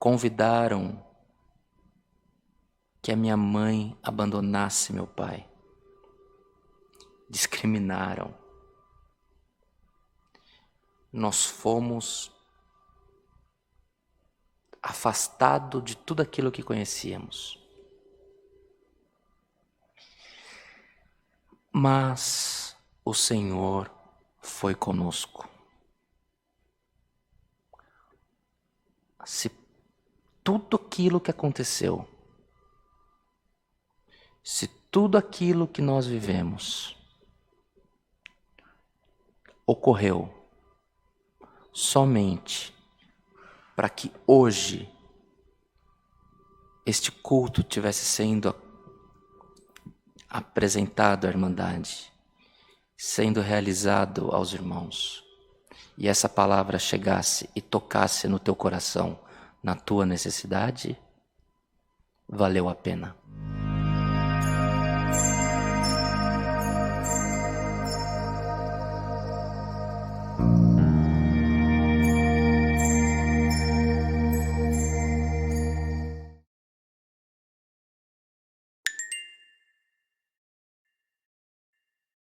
convidaram que a minha mãe abandonasse meu pai. Discriminaram. Nós fomos afastados de tudo aquilo que conhecíamos. Mas o Senhor foi conosco. Se tudo aquilo que aconteceu, se tudo aquilo que nós vivemos ocorreu somente para que hoje este culto tivesse sendo apresentado à Irmandade, sendo realizado aos irmãos, e essa palavra chegasse e tocasse no teu coração, na tua necessidade, valeu a pena.